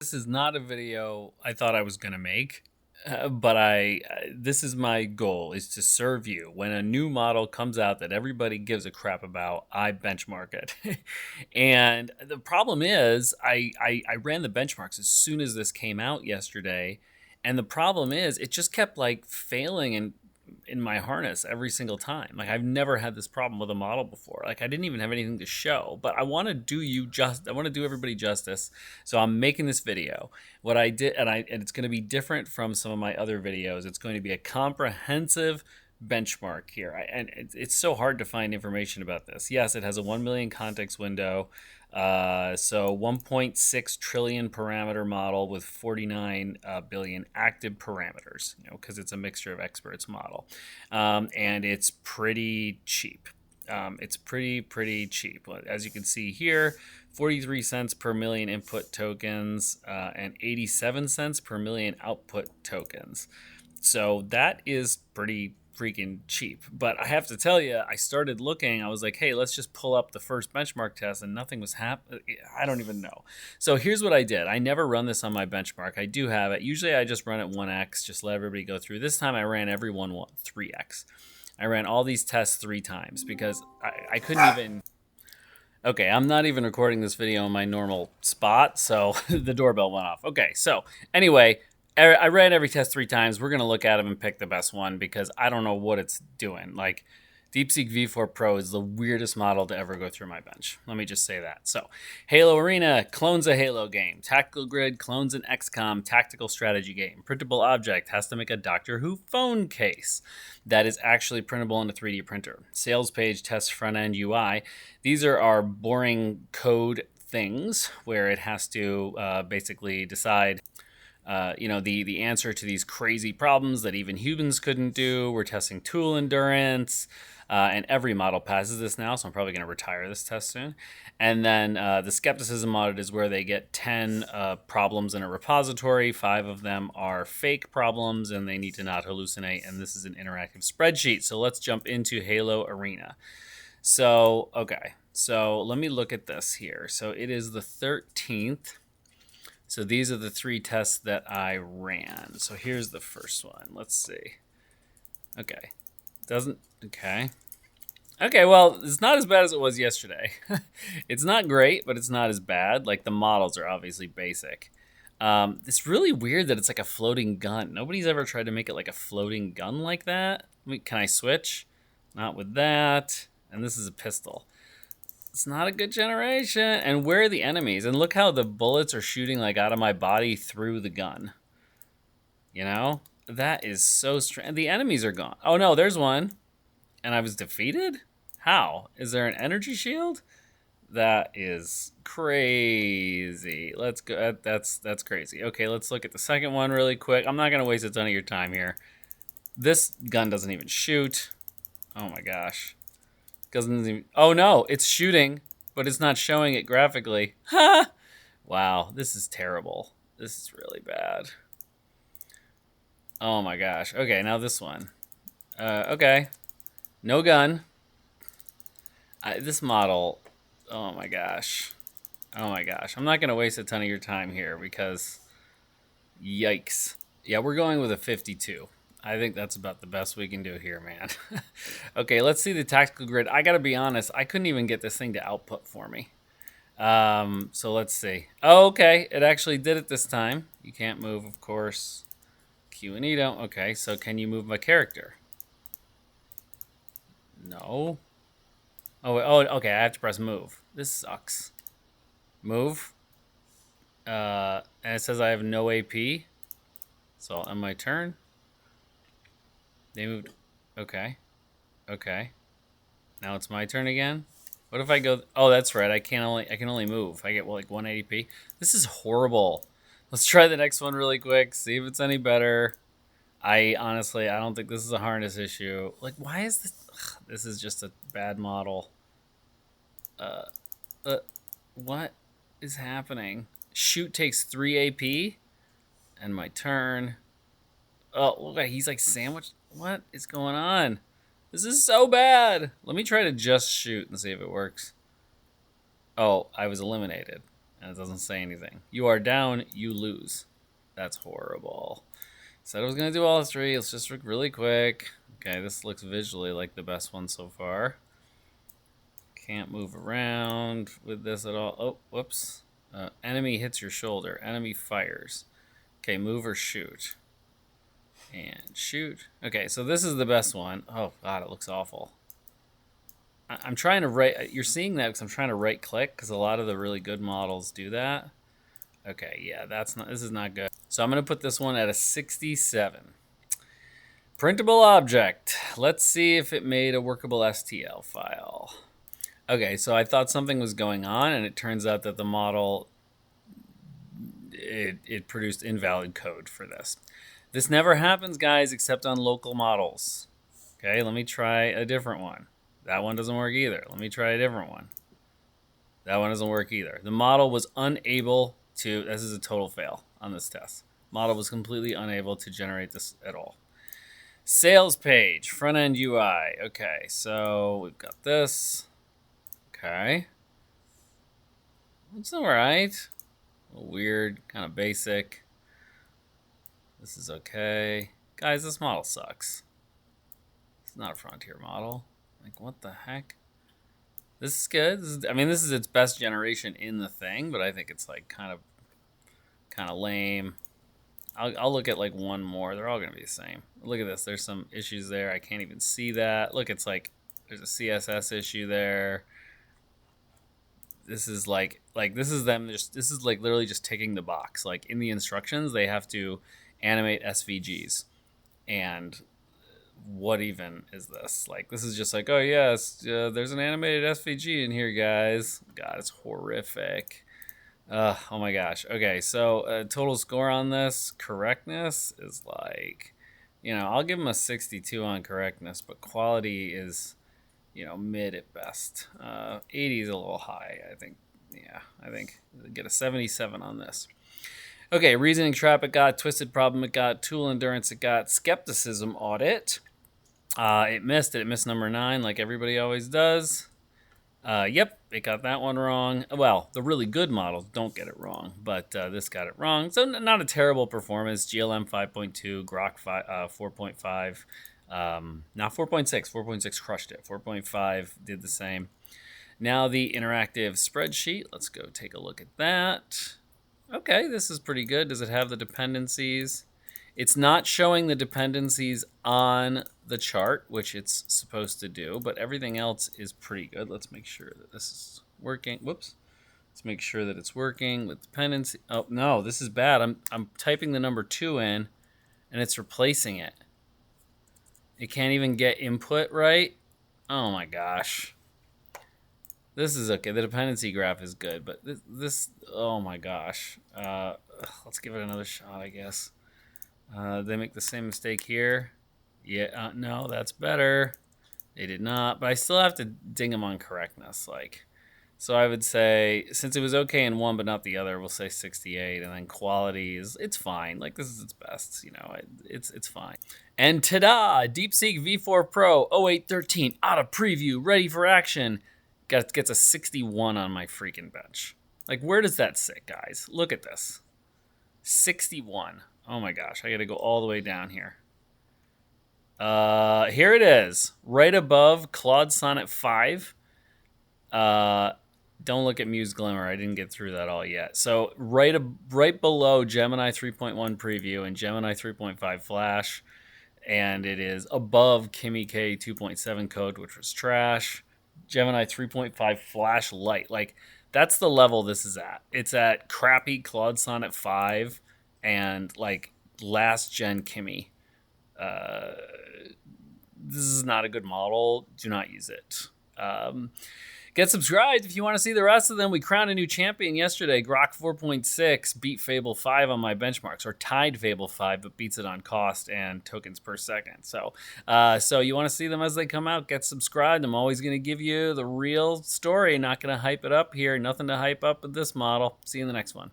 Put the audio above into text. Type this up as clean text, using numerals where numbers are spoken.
This is not a video I thought I was going to make, but this is my goal, is to serve you. When a new model comes out that everybody gives a crap about, I benchmark it. And the problem is I ran the benchmarks as soon as this came out yesterday. And the problem is it just kept like failing and in my harness every single time. Like I've never had this problem with a model before. Like I didn't even have anything to show, but I want to I want to do everybody justice. So I'm making this video. What I did, and it's going to be different from some of my other videos. It's going to be a comprehensive benchmark here. And it's so hard to find information about this. Yes, it has a 1 million context window. So 1.6 trillion parameter model with 49 billion active parameters, because it's a mixture of experts model. And it's pretty cheap. It's pretty cheap. As you can see here, 43 cents per million input tokens and 87 cents per million output tokens. So that is pretty freaking cheap. But I have to tell you, I started looking. I was like, hey, let's just pull up the first benchmark test, and nothing was happening. I don't even know. So here's what I did. I never run this on my benchmark. I do have it. Usually I just run it 1x, just let everybody go through. This time I ran every one 3x. I ran all these tests 3 times because I couldn't even... Okay, I'm not even recording this video in my normal spot, so the doorbell went off. Okay, so anyway, I ran every test 3 times. We're going to look at them and pick the best one because I don't know what it's doing. Like, DeepSeek V4 Pro is the weirdest model to ever go through my bench. Let me just say that. So, Halo Arena clones a Halo game. Tactical Grid clones an XCOM tactical strategy game. Printable Object has to make a Doctor Who phone case that is actually printable in a 3D printer. Sales page tests front-end UI. These are our boring code things where it has to basically decide the answer to these crazy problems that even humans couldn't do. We're testing tool endurance, and every model passes this now, so I'm probably going to retire this test soon. And then the skepticism audit is where they get 10 problems in a repository. 5 of them are fake problems, and they need to not hallucinate, and this is an interactive spreadsheet. So let's jump into Halo Arena. So, okay, so let me look at this here. So it is the 13th. So these are the 3 tests that I ran. So here's the first one. Let's see. Okay. Okay. Okay, well, it's not as bad as it was yesterday. It's not great, but it's not as bad. Like, the models are obviously basic. It's really weird that it's like a floating gun. Nobody's ever tried to make it like a floating gun like that. Can I switch? Not with that. And this is a pistol. It's not a good generation. And where are the enemies? And look how the bullets are shooting like out of my body through the gun. You know? That is so strange. The enemies are gone. Oh no, there's one. And I was defeated? How? Is there an energy shield? That is crazy. Let's go. That's crazy. Okay, let's look at the second one really quick. I'm not going to waste a ton of your time here. This gun doesn't even shoot. Oh my gosh. Doesn't even, oh no, it's shooting, but it's not showing it graphically. Ha! Wow, this is terrible. This is really bad. Oh my gosh. Okay, now this one. Okay. No gun. This model, oh my gosh. Oh my gosh. I'm not going to waste a ton of your time here because, yikes. Yeah, we're going with a 52. I think that's about the best we can do here, man. Okay, let's see the tactical grid. I gotta be honest, I couldn't even get this thing to output for me. So let's see. Oh, okay, it actually did it this time. You can't move, of course. Q and E don't. Okay, so can you move my character? No. Oh, okay, I have to press move. This sucks. Move. And it says I have no AP. So I'll end my turn. They moved. Okay. Okay. Now it's my turn again. What if I go? Oh, that's right. I can only move. I get like 180p. This is horrible. Let's try the next one really quick. See if it's any better. I honestly, I don't think this is a harness issue. Like, why is this? Ugh, this is just a bad model. What is happening? Shoot takes 3 AP, and my turn. Oh, look, he's like sandwiched. What is going on? This is so bad. Let me try to just shoot and see if it works. Oh, I was eliminated. And it doesn't say anything. You are down, you lose. That's horrible. Said I was going to do all three. Let's just look really quick. Okay, this looks visually like the best one so far. Can't move around with this at all. Oh, whoops. Enemy hits your shoulder. Enemy fires. Okay, move or shoot. And shoot. Okay, so this is the best one. Oh, God, it looks awful. I'm trying to right. You're seeing that because I'm trying to right click because a lot of the really good models do that. Okay, yeah, that's not. This is not good. So I'm gonna put this one at a 67. Printable object. Let's see if it made a workable STL file. Okay, so I thought something was going on, and it turns out that the model it produced invalid code for this. This never happens, guys, except on local models. Okay, let me try a different one. That one doesn't work either. Let me try a different one. That one doesn't work either. The model was unable to, this is a total fail on this test. Model was completely unable to generate this at all. Sales page, front end UI. Okay, so we've got this. Okay. It's all right. A little weird, kind of basic. This is okay. Guys, this model sucks. It's not a Frontier model. Like, what the heck? This is good. I mean, this is its best generation in the thing, but I think it's like kind of lame. I'll look at like one more. They're all gonna be the same. Look at this. There's some issues there. I can't even see that. Look, it's like there's a CSS issue there. This is like this is them. This is like literally just ticking the box. Like in the instructions, they have to animate SVGs, and what even is this? Like, this is just like, oh yes, there's an animated SVG in here, guys. God, it's horrific. Oh my gosh. Okay, so total score on this, correctness is like, I'll give them a 62 on correctness, but quality is, mid at best. 80 is a little high, I think. Yeah, I think get a 77 on this. Okay, reasoning trap it got, twisted problem it got, tool endurance it got, skepticism audit. It missed it. It missed number 9 like everybody always does. Yep, it got that one wrong. Well, the really good models don't get it wrong, but this got it wrong. So not a terrible performance. GLM 5.2, Grok 4.5. Not 4.6. 4.6 crushed it. 4.5 did the same. Now the interactive spreadsheet. Let's go take a look at that. Okay, this is pretty good. Does it have the dependencies? It's not showing the dependencies on the chart, which it's supposed to do, but everything else is pretty good. Let's make sure that this is working. Whoops. Let's make sure that it's working with dependency. Oh, no, this is bad. I'm typing the number 2 in, and it's replacing it. It can't even get input right. Oh, my gosh. This is okay. The dependency graph is good, but this oh, my gosh. Let's give it another shot, I guess. They make the same mistake here. Yeah, no, that's better. They did not, but I still have to ding them on correctness. So I would say, since it was okay in one but not the other, we'll say 68, and then quality it's fine. Like, this is its best, it's fine. And ta-da! DeepSeek V4 Pro 0813 out of preview, ready for action. Gets a 61 on my freaking bench. Like, where does that sit, guys? Look at this. 61. Oh my gosh, I gotta go all the way down here. Here it is, right above Claude Sonnet 5. Don't look at Muse Glimmer. I didn't get through that all yet. So right below Gemini 3.1 preview and Gemini 3.5 Flash, and it is above Kimi K 2.7 code, which was trash. Gemini 3.5 Flash Lite. Like, that's the level this is at. It's at crappy Claude Sonnet 5 and like last gen Kimi. This is not a good model. Do not use it. Get subscribed if you want to see the rest of them. We crowned a new champion yesterday. Grok 4.6 beat Fable 5 on my benchmarks, or tied Fable 5, but beats it on cost and tokens per second. So you want to see them as they come out, get subscribed. I'm always going to give you the real story, not going to hype it up here. Nothing to hype up with this model. See you in the next one.